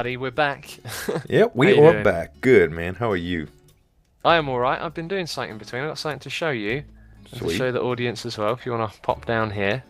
everybody, we're back. Yep, we are back. Good, man. How are you? I am alright. I've been doing something in between. I've got something to show you. And to show the audience as well, if you want to pop down here.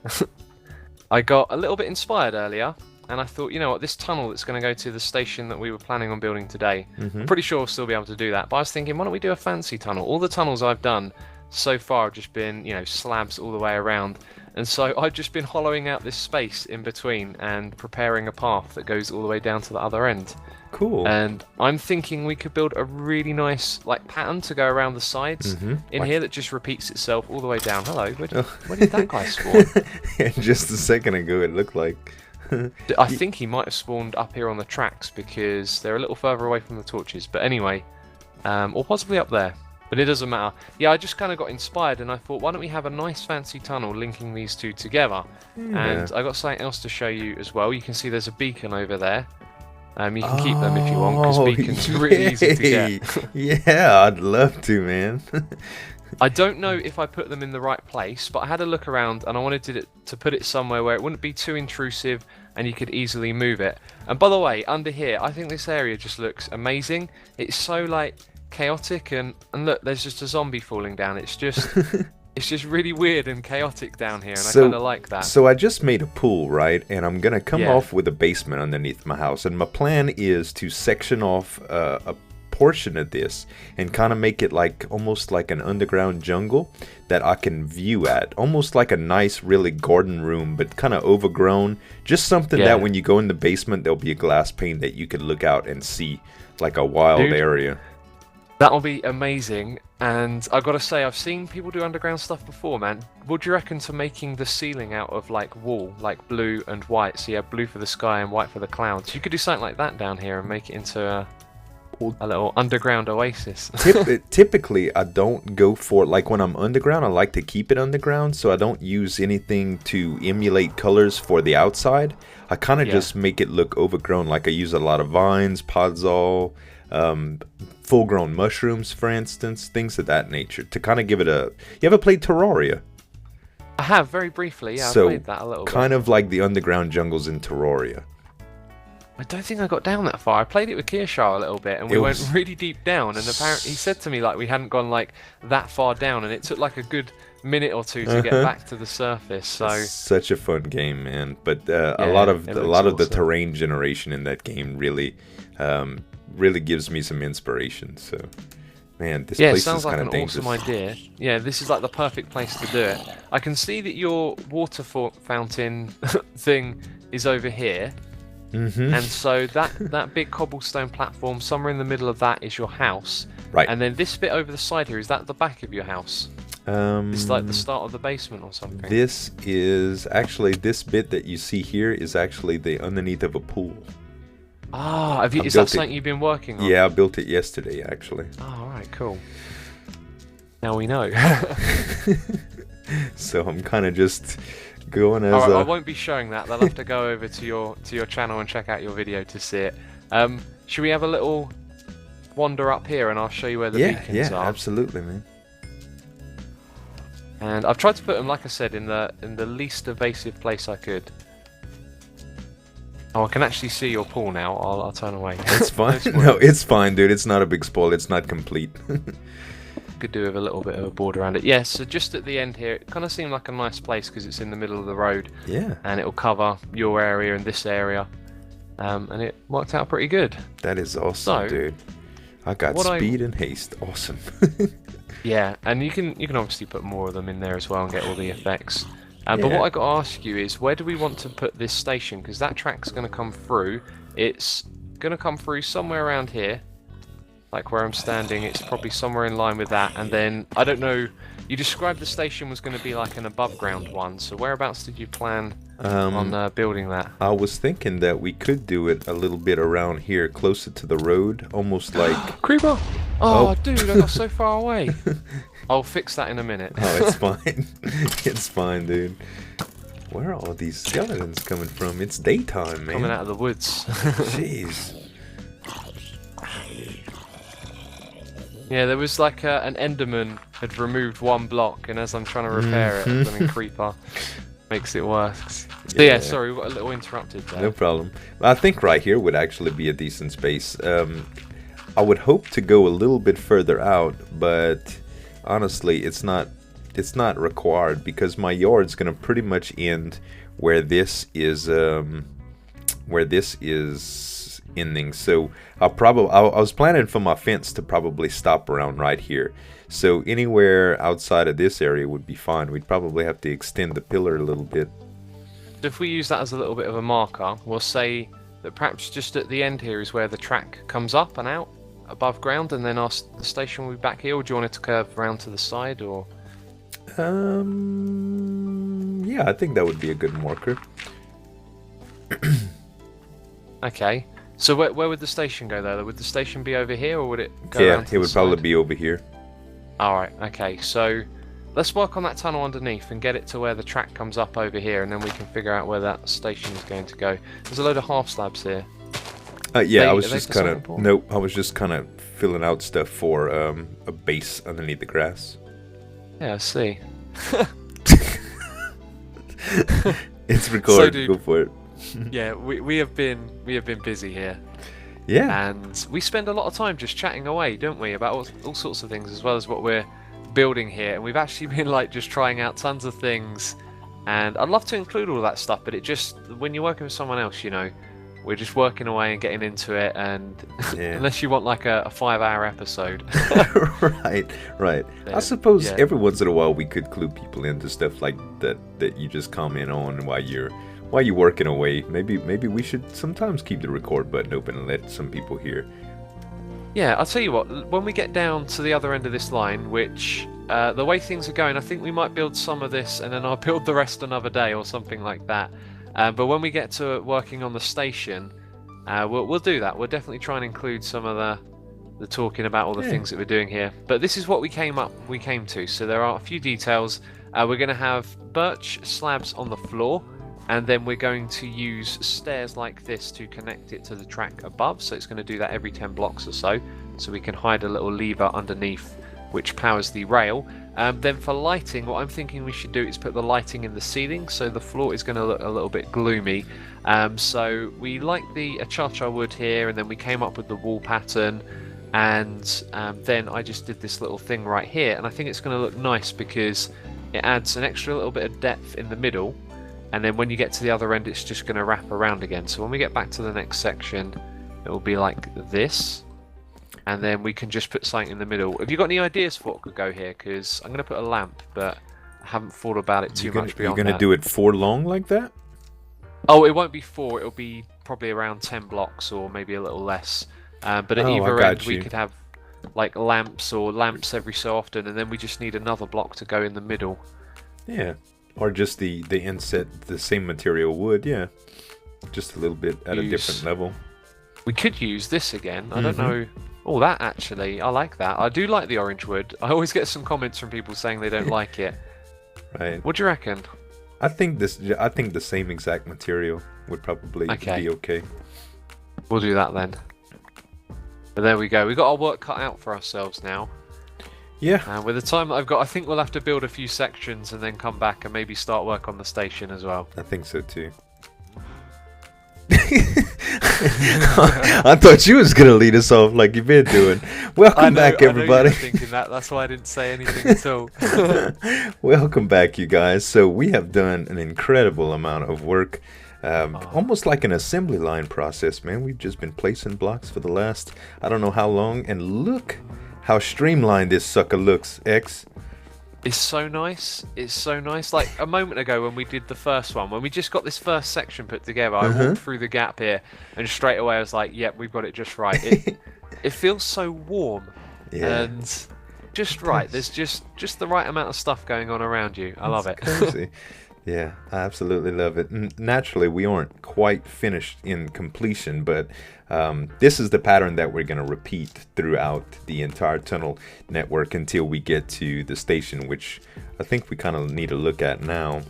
I got a little bit inspired earlier, and I thought, you know what, this tunnel that's going to go to the station that we were planning on building today, I'm pretty sure we'll still be able to do that. But I was thinking, why don't we do a fancy tunnel? All the tunnels I've done so far have just been, you know, slabs all the way around. And so I've just been hollowing out this space in between and preparing a path that goes all the way down to the other end. Cool. And I'm thinking we could build a really nice like pattern to go around the sides in here that just repeats itself all the way down. Hello, where did that guy spawn? Just a second ago it looked like... I think he might have spawned up here on the tracks because they're a little further away from the torches. But anyway, or possibly up there. But it doesn't matter. Yeah, I just kind of got inspired and I thought, why don't we have a nice fancy tunnel linking these two together? Yeah. And I got something else to show you as well. You can see there's a beacon over there. You can keep them if you want, because beacons are really easy to get. Yeah, I'd love to, man. I don't know if I put them in the right place, but I had a look around and I wanted to put it somewhere where it wouldn't be too intrusive and you could easily move it. And by the way, under here, I think this area just looks amazing. It's so like chaotic and look, there's just a zombie falling down. It's just it's just really weird and chaotic down here, and I kind of like that. So I just made a pool, right? And I'm gonna come off with a basement underneath my house, and my plan is to section off a portion of this and kind of make it like almost like an underground jungle that I can view at, almost like a nice really garden room, but kind of overgrown, just something that when you go in the basement there'll be a glass pane that you can look out and see like a wild area. That'll be amazing, and I've got to say, I've seen people do underground stuff before, man. What do you reckon to making the ceiling out of like wool, like blue and white? So you have blue for the sky and white for the clouds. You could do something like that down here and make it into a little underground oasis. Typically, I don't go for, like when I'm underground, I like to keep it underground, so I don't use anything to emulate colors for the outside. I kind of just make it look overgrown, like I use a lot of vines, podzol, full-grown mushrooms, for instance, things of that nature, to kind of give it a... You ever played Terraria? I have, very briefly, yeah, so, I played that a little bit. Kind of like the underground jungles in Terraria. I don't think I got down that far. I played it with Kearshar a little bit, and we went really deep down, and apparently he said to me like we hadn't gone like that far down, and it took like a good minute or two to get back to the surface. So such a fun game, man. But a lot of the terrain generation in that game really gives me some inspiration. So, man, this place sounds is like kind of dangerous. Awesome idea. Yeah, this is like the perfect place to do it. I can see that your water fountain thing is over here. And so that big cobblestone platform, somewhere in the middle of that is your house. Right. And then this bit over the side here, is that the back of your house? It's like the start of the basement or something. This is actually, this bit that you see here is actually the underneath of a pool. Ah, is that something you've been working on? Yeah, I built it yesterday, actually. Oh, alright, cool. Now we know. So I'm kind of just going as I won't be showing that. They'll have to go over to your channel and check out your video to see it. Should we have a little wander up here and I'll show you where the beacons are? Yeah, absolutely, man. And I've tried to put them, like I said, in the least evasive place I could. Oh, I can actually see your pool now. I'll turn away. It's fine. No, it's fine, dude. It's not a big spoil. It's not complete. Could do with a little bit of a border around it. Yeah, so just at the end here, it kind of seemed like a nice place because it's in the middle of the road. Yeah. And it'll cover your area and this area. And it worked out pretty good. That is awesome, dude. I got speed and haste. Awesome. Yeah, and you can obviously put more of them in there as well and get all the effects. But what I got to ask you is, where do we want to put this station? Because that track's going to come through. It's going to come through somewhere around here. Like where I'm standing, it's probably somewhere in line with that. And then, I don't know, you described the station was going to be like an above ground one. So whereabouts did you plan on building that? I was thinking that we could do it a little bit around here, closer to the road, almost like... Creeper! Oh, dude, I got so far away. I'll fix that in a minute. Oh, it's fine. It's fine, dude. Where are all these skeletons coming from? It's daytime, man. Coming out of the woods. Jeez. Yeah, there was like an Enderman had removed one block, and as I'm trying to repair it, I mean, creeper makes it worse. So yeah, sorry, we got a little interrupted there. No problem. I think right here would actually be a decent space. I would hope to go a little bit further out, but honestly, it's not required because my yard's gonna pretty much end where this is ending. So I was planning for my fence to probably stop around right here. So anywhere outside of this area would be fine. We'd probably have to extend the pillar a little bit. If we use that as a little bit of a marker, we'll say that perhaps just at the end here is where the track comes up and out above ground, and then the station will be back here. Or do you want it to curve around to the side, or? Yeah, I think that would be a good marker. Okay. So where would the station go though? Would the station be over here, or would it go around to the side? Yeah, it would probably be over here. Alright, okay. So let's work on that tunnel underneath and get it to where the track comes up over here, and then we can figure out where that station is going to go. There's a load of half slabs here. Yeah, I was just kind of... Nope, I was just kind of filling out stuff for a base underneath the grass. Yeah, I see. It's recorded. So, dude, go for it. Yeah, we have been busy here. Yeah. And we spend a lot of time just chatting away, don't we, about all sorts of things, as well as what we're building here. And we've actually been like just trying out tons of things. And I'd love to include all that stuff, but it just, when you're working with someone else, you know, we're just working away and getting into it, and unless you want like a 5-hour episode. Right. I suppose every once in a while we could clue people into stuff like that you just comment on while you're working away. Maybe we should sometimes keep the record button open and let some people hear. Yeah, I'll tell you what, when we get down to the other end of this line, which the way things are going, I think we might build some of this and then I'll build the rest another day or something like that. But when we get to working on the station, we'll do that. We'll definitely try and include some of the talking about all the things that we're doing here. But this is what we came to. So there are a few details. We're going to have birch slabs on the floor, and then we're going to use stairs like this to connect it to the track above. So it's going to do that every 10 blocks or so. So we can hide a little lever underneath which powers the rail. Then for lighting, what I'm thinking we should do is put the lighting in the ceiling, so the floor is going to look a little bit gloomy. So we like the achacha wood here, and then we came up with the wall pattern, and then I just did this little thing right here, and I think it's going to look nice because it adds an extra little bit of depth in the middle, and then when you get to the other end it's just going to wrap around again. So when we get back to the next section, it will be like this. And then we can just put something in the middle. Have you got any ideas for what could go here? Because I'm going to put a lamp, but I haven't thought about it too much beyond that. You're going to do it 4 long like that? Oh, it won't be 4. It'll be probably around 10 blocks or maybe a little less. But at either end, we could have like lamps or lamps every so often, and then we just need another block to go in the middle. Yeah, or just the inset, the same material wood, yeah. Just a little bit at a different level. We could use this again. I don't know... Oh, that actually, I like that. I do like the orange wood. I always get some comments from people saying they don't like it. Right. What do you reckon? I think the same exact material would probably be okay. We'll do that then. But there we go. We've got our work cut out for ourselves now. Yeah. And with the time that I've got, I think we'll have to build a few sections and then come back and maybe start work on the station as well. I think so too. I thought you was gonna lead us off like you've been doing. Welcome back, everybody. I know you were thinking that. That's why I didn't say anything at all. Welcome back, you guys. So we have done an incredible amount of work, almost like an assembly line process, man. We've just been placing blocks for the last I don't know how long, and look how streamlined this sucker looks, X. It's so nice. It's so nice. Like a moment ago when we did the first one, when we just got this first section put together, I walked through the gap here and straight away I was like, yep, we've got it just right. It feels so warm and just right. There's just the right amount of stuff going on around you. I love it. Crazy. Yeah, I absolutely love it. Naturally, we aren't quite finished in completion, but this is the pattern that we're going to repeat throughout the entire tunnel network until we get to the station, which I think we kind of need to look at now.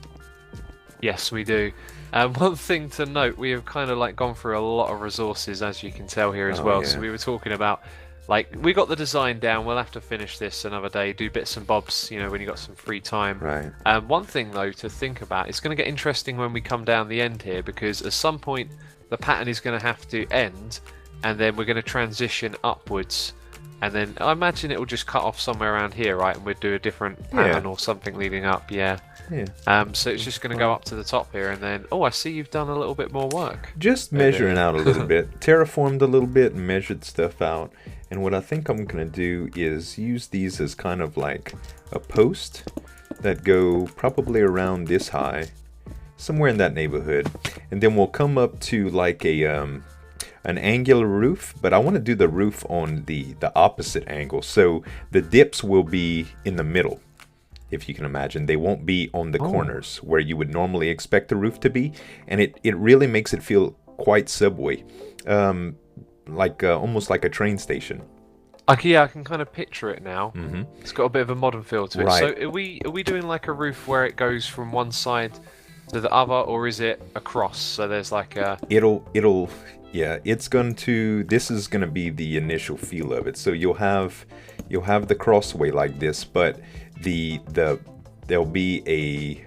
Yes, we do. One thing to note, we have kind of like gone through a lot of resources, as you can tell here as well. Yeah. So we were talking about Like, we got the design down, we'll have to finish this another day, do bits and bobs, you know, when you got some free time. Right. One thing, though, to think about, it's going to get interesting when we come down the end here, because at some point the pattern is going to have to end, and then we're going to transition upwards, and then I imagine it will just cut off somewhere around here, right, and we'll do a different pattern or something leading up, yeah. So it's just going to go up to the top here, and then, oh, I see you've done a little bit more work. Just measuring out a little bit. Terraformed a little bit and measured stuff out. And what I think I'm going to do is use these as kind of like a post that go probably around this high, somewhere in that neighborhood. And then we'll come up to like a an angular roof, but I want to do the roof on the opposite angle. So the dips will be in the middle. If you can imagine, they won't be on the corners where you would normally expect the roof to be, and it really makes it feel quite subway, like almost like a train station. Yeah, I can kind of picture it now. It's got a bit of a modern feel to it. Right. So are we doing like a roof where it goes from one side to the other, or is it across? So there's like a this is going to be the initial feel of it. So you'll have the crossway like this, but there'll be a,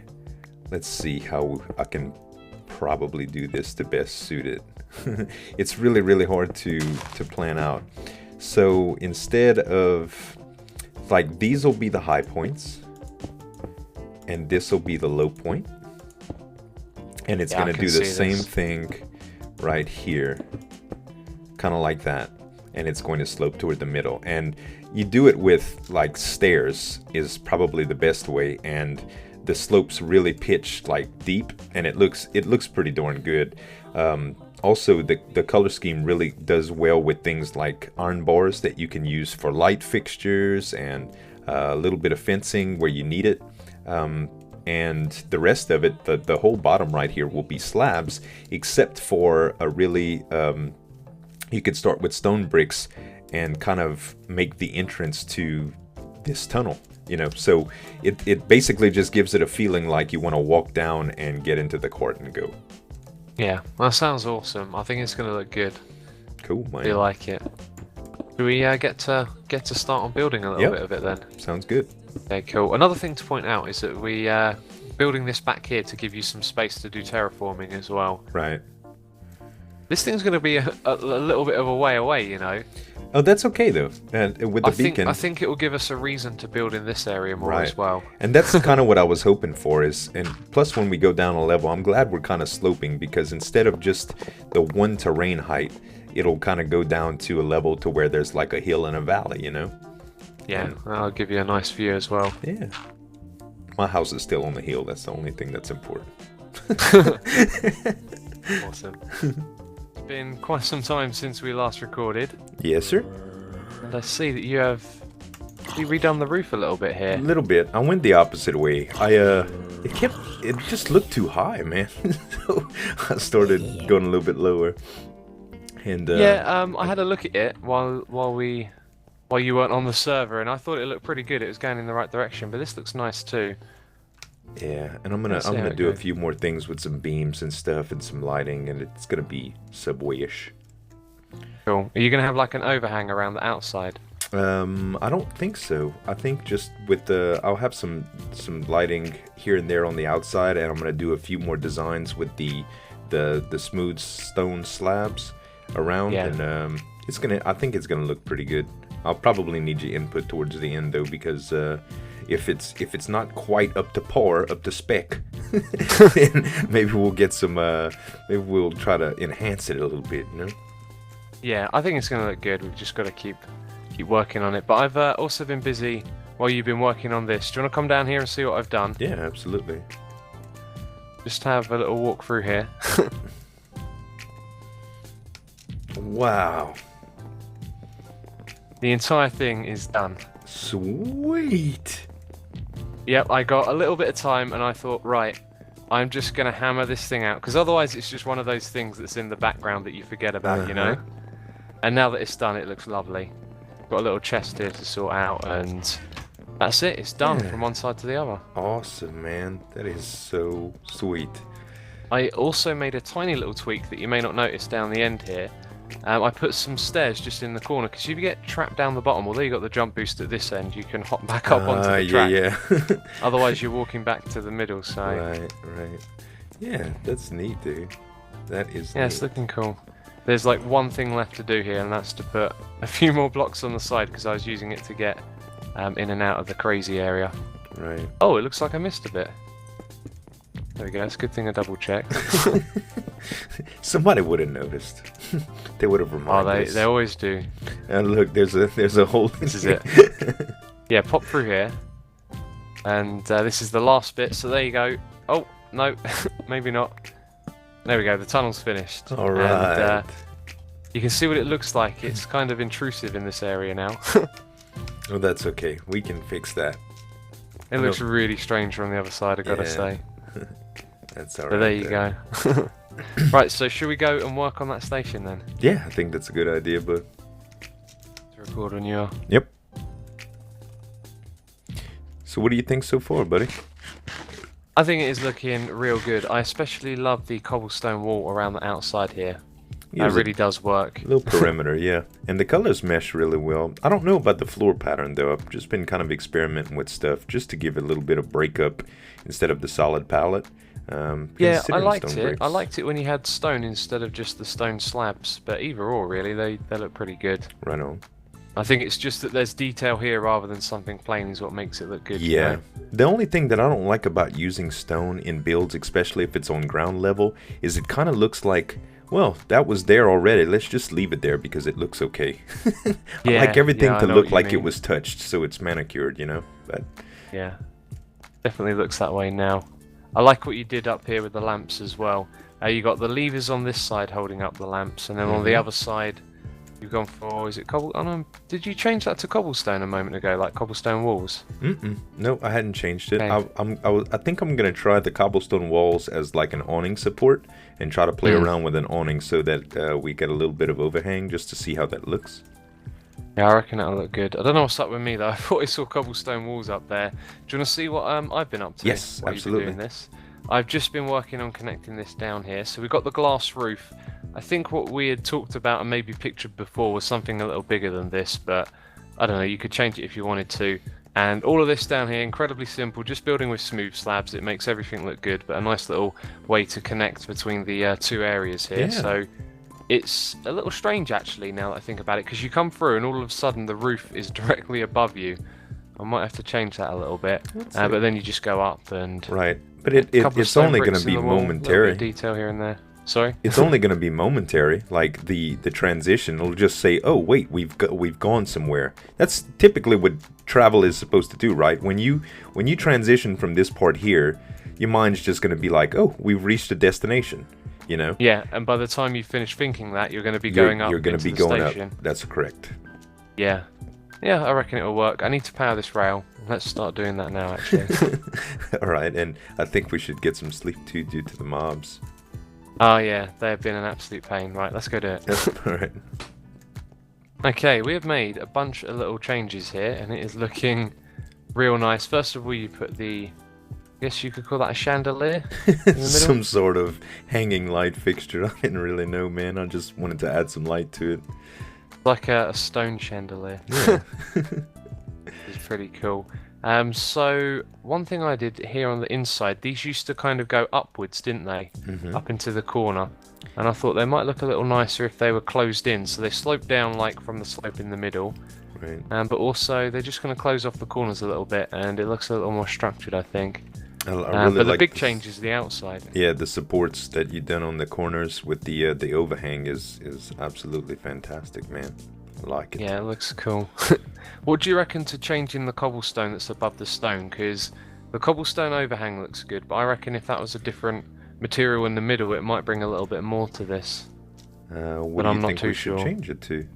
let's see how I can probably do this to best suit it. It's really hard to plan out. So instead of, like, these will be the high points, and this will be the low point, and it's going to do the same thing right here, kind of like that, and it's going to slope toward the middle. And you do it with like stairs is probably the best way, and the slopes really pitch like deep, and it looks pretty darn good. Also, the color scheme really does well with things like iron bars that you can use for light fixtures, and a little bit of fencing where you need it. And the rest of it, the whole bottom right here will be slabs, except for a really, you could start with stone bricks and kind of make the entrance to this tunnel, you know. So it basically just gives it a feeling like you want to walk down and get into the court and go. Yeah, that sounds awesome. I think it's going to look good. Cool, man. Do you like it? Do we get to start on building a little bit of it then? Sounds good. Okay, cool. Another thing to point out is that we building this back here to give you some space to do terraforming as well. Right. This thing's going to be a little bit of a way away, you know. Oh, that's okay though. With the beacon, I think it will give us a reason to build in this area more as well. And that's kind of what I was hoping for. And plus, when we go down a level, I'm glad we're kind of sloping, because instead of just the one terrain height, it'll kind of go down to a level to where there's like a hill and a valley, you know. Yeah, that'll give you a nice view as well. Yeah. My house is still on the hill. That's the only thing that's important. Awesome. It's been quite some time since we last recorded. Yes, sir. And I see that you redone the roof a little bit here. A little bit. I went the opposite way. It just looked too high, man. So I started going a little bit lower. And I had a look at it while you weren't on the server, and I thought it looked pretty good. It was going in the right direction, but this looks nice too. Yeah, and I'm gonna do a few more things with some beams and stuff and some lighting, and it's gonna be subway-ish. Cool. Are you gonna have like an overhang around the outside? I don't think so. I think just with I'll have some lighting here and there on the outside, and I'm gonna do a few more designs with the smooth stone slabs around, and I think it's gonna look pretty good. I'll probably need your input towards the end though, because if it's not quite up to par, up to spec, then maybe we'll get some. Maybe we'll try to enhance it a little bit, you know. Yeah, I think it's going to look good. We've just got to keep working on it. But I've also been busy while you've been working on this. Do you want to come down here and see what I've done? Yeah, absolutely. Just have a little walk through here. Wow. The entire thing is done. Sweet. Yep, I got a little bit of time and I thought, right, I'm just going to hammer this thing out. Because otherwise it's just one of those things that's in the background that you forget about, you know? And now that it's done, it looks lovely. Got a little chest here to sort out, and that's it. It's done from one side to the other. Awesome, man. That is so sweet. I also made a tiny little tweak that you may not notice down the end here. I put some stairs just in the corner, because if you get trapped down the bottom, although you got the jump boost at this end, you can hop back up onto the track. Yeah. Otherwise, you're walking back to the middle. So. Right. Yeah, that's neat, dude. That is. Yeah, it's looking cool. There's like one thing left to do here, and that's to put a few more blocks on the side, because I was using it to get in and out of the crazy area. Right. Oh, it looks like I missed a bit. There we go. It's a good thing I double checked. Somebody would have noticed. They would have reminded us. They always do. And look, there's a hole. This is it. Yeah, pop through here, and this is the last bit. So there you go. Oh no, maybe not. There we go, the tunnel's finished. Alright. And you can see what it looks like. It's kind of intrusive in this area now. Oh, that's okay. We can fix that. It looks really strange from the other side, I've got to say. That's alright. But there you go. Right, so should we go and work on that station then? Yeah, I think that's a good idea, bud. To record on your... Yep. So what do you think so far, buddy? I think it is looking real good. I especially love the cobblestone wall around the outside here. It really does work. Little perimeter, yeah. And the colors mesh really well. I don't know about the floor pattern, though. I've just been kind of experimenting with stuff just to give it a little bit of breakup instead of the solid palette. Yeah, I liked it. I liked it when you had stone instead of just the stone slabs. But either or, really, they look pretty good. Right on. I think it's just that there's detail here rather than something plain is what makes it look good. Yeah. You know? The only thing that I don't like about using stone in builds, especially if it's on ground level, is it kind of looks like, well, that was there already. Let's just leave it there because it looks okay. I like everything to look like it was touched, so it's manicured, you know? But yeah. Definitely looks that way now. I like what you did up here with the lamps as well. You got the levers on this side holding up the lamps, and then on the other side you've gone for, is it did you change that to cobblestone a moment ago, like cobblestone walls? No, I hadn't changed it. Okay. I think I'm going to try the cobblestone walls as like an awning support and try to play around with an awning so that we get a little bit of overhang just to see how that looks. Yeah, I reckon that'll look good. I don't know what's up with me though. I thought I saw cobblestone walls up there. Do you want to see what I've been up to? Yes, absolutely. Doing this? I've just been working on connecting this down here. So we've got the glass roof. I think what we had talked about and maybe pictured before was something a little bigger than this, but I don't know, you could change it if you wanted to. And all of this down here, incredibly simple, just building with smooth slabs. It makes everything look good, but a nice little way to connect between the two areas here. Yeah. So it's a little strange actually now that I think about it, because you come through and all of a sudden the roof is directly above you. I might have to change that a little bit, but then you just go up and... Right, but it's only going to be momentary. Detail here and there. Sorry? It's only going to be momentary, like the transition. It'll just say, oh wait, we've gone somewhere. That's typically what travel is supposed to do, right? When you transition from this part here, your mind's just going to be like, oh, we've reached a destination, you know? Yeah, and by the time you finish thinking that, you're going to be going up. You're going to be going up. That's correct. Yeah. Yeah, I reckon it'll work. I need to power this rail. Let's start doing that now, actually. Alright, and I think we should get some sleep too due to the mobs. Oh yeah, they have been an absolute pain. Right, let's go do it. Alright. Okay, we have made a bunch of little changes here, and it is looking real nice. First of all, you put the... I guess you could call that a chandelier in the middle? Some sort of hanging light fixture. I didn't really know, man. I just wanted to add some light to it. Like a stone chandelier. Yeah. It's pretty cool. So one thing I did here on the inside, these used to kind of go upwards, didn't they? Up into the corner. And I thought they might look a little nicer if they were closed in. So they slope down like from the slope in the middle. Right. But also they're just going to close off the corners a little bit, and it looks a little more structured, I think. I really but the like big change is the outside. Yeah, the supports that you've done on the corners with the overhang is absolutely fantastic, man. I like it. Yeah, it looks cool. What do you reckon to changing the cobblestone that's above the stone? Because the cobblestone overhang looks good, but I reckon if that was a different material in the middle, it might bring a little bit more to this. What do you think we should change it to?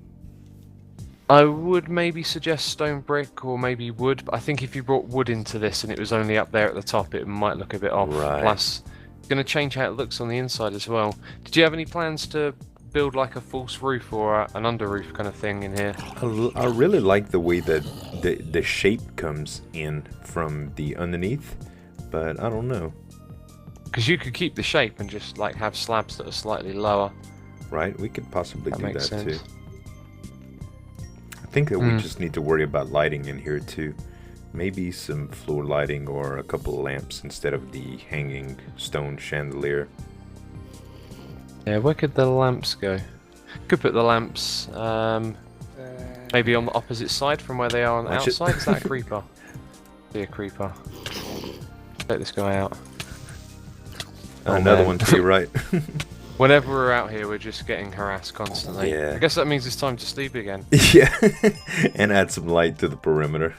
I would maybe suggest stone brick or maybe wood, but I think if you brought wood into this and it was only up there at the top, it might look a bit off. Right. Plus, it's going to change how it looks on the inside as well. Did you have any plans to build like a false roof or an under roof kind of thing in here? I really like the way that the shape comes in from the underneath, but I don't know. Because you could keep the shape and just like have slabs that are slightly lower. Right? We could possibly do makes that sense. too. I think that we just need to worry about lighting in here too. Maybe some floor lighting or a couple of lamps instead of the hanging stone chandelier. Yeah, where could the lamps go? Could put the lamps maybe on the opposite side from where they are on the outside. Is that a creeper? Be a creeper. Take this guy out. Another one to your right. Whenever we're out here, we're just getting harassed constantly. Yeah. I guess that means it's time to sleep again. Yeah, and add some light to the perimeter.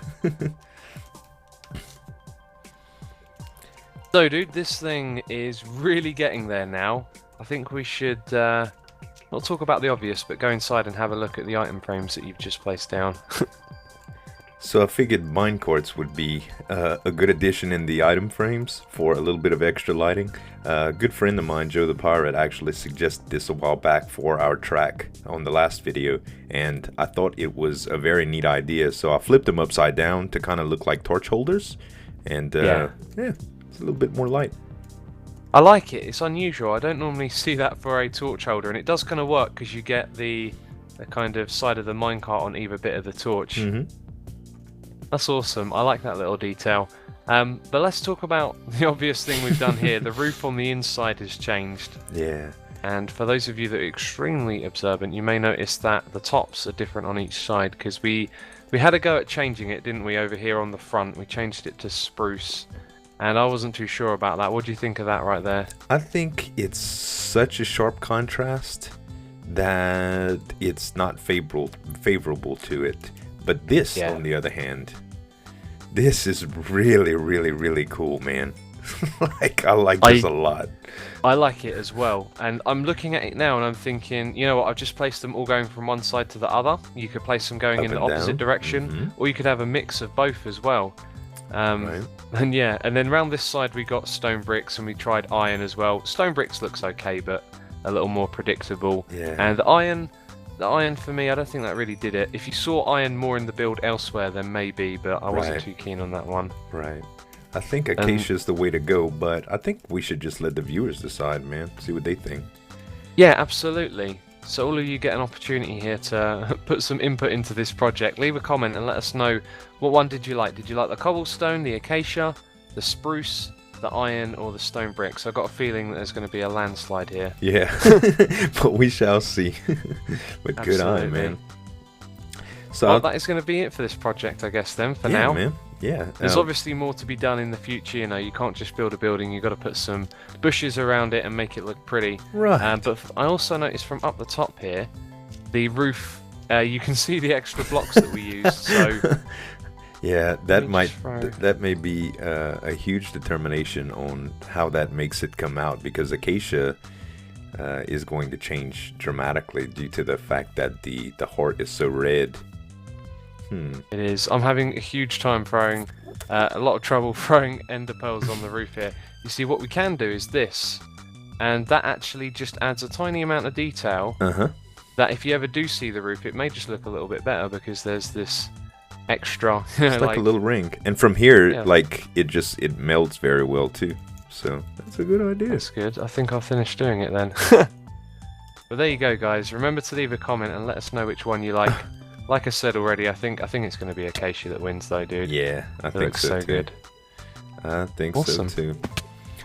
So, dude, this thing is really getting there now. I think we should not talk about the obvious, but go inside and have a look at the item frames that you've just placed down. So I figured minecarts would be a good addition in the item frames for a little bit of extra lighting. A good friend of mine, Joe the Pirate, actually suggested this a while back for our track on the last video, and I thought it was a very neat idea, so I flipped them upside down to kind of look like torch holders, and yeah, it's a little bit more light. I like it. It's unusual. I don't normally see that for a torch holder, and it does kind of work because you get the kind of side of the minecart on either bit of the torch. That's awesome. I like that little detail. But let's talk about the obvious thing we've done here. The roof on the inside has changed. Yeah. And for those of you that are extremely observant, you may notice that the tops are different on each side because we had a go at changing it, didn't we, over here on the front. We changed it to spruce. And I wasn't too sure about that. What do you think of that right there? I think it's such a sharp contrast that it's not favorable to it. But this, on the other hand, this is really, really, really cool, man. Like, I like this a lot. I like it as well. And I'm looking at it now and I'm thinking, you know what, I've just placed them all going from one side to the other. You could place them going in the opposite direction, or you could have a mix of both as well. Right. And yeah, and then round this side we got stone bricks and we tried iron as well. Stone bricks looks okay, but a little more predictable. Yeah. And the iron for me, I don't think that really did it. If you saw iron more in the build elsewhere, then maybe, but I wasn't too keen on that one. Right. I think acacia is the way to go, but I think we should just let the viewers decide, man. See what they think. Yeah, absolutely. So all of you get an opportunity here to put some input into this project. Leave a comment and let us know, what one did you like? Did you like the cobblestone, the acacia, the spruce, the iron, or the stone bricks? I've got a feeling that there's going to be a landslide here. Yeah, but we shall see. But Absolutely. Good eye, man. So well, that is going to be it for this project, I guess, then, for now. Man. Yeah. There's obviously more to be done in the future, you know, you can't just build a building, you've got to put some bushes around it and make it look pretty. Right. But I also noticed from up the top here, the roof, you can see the extra blocks that we used, so... Yeah, that may be a huge determination on how that makes it come out, because acacia is going to change dramatically due to the fact that the heart is so red. It is. I'm having a huge time throwing, a lot of trouble throwing ender pearls on the roof here. You see, what we can do is this, and that actually just adds a tiny amount of detail. That if you ever do see the roof, it may just look a little bit better because there's this extra. It's like a little ring, and from here, like it melts very well too. So that's a good idea. That's good. I think I'll finish doing it then. But there you go, guys. Remember to leave a comment and let us know which one you like. Like I said already, I think it's going to be acacia that wins, though, dude. Yeah, I think looks so too. Good. I think so too.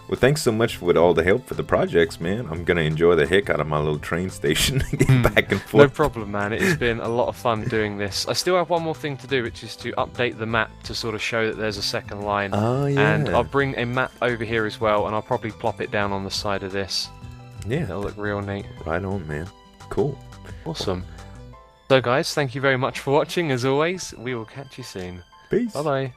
Well, thanks so much for all the help for the projects, man. I'm gonna enjoy the heck out of my little train station, getting back and forth. No problem, man. It's been a lot of fun doing this. I still have one more thing to do, which is to update the map to sort of show that there's a second line. Oh yeah. And I'll bring a map over here as well, and I'll probably plop it down on the side of this. Yeah, it'll look real neat. Right on, man. Cool. Awesome. So guys, thank you very much for watching. As always, we will catch you soon. Peace. Bye bye.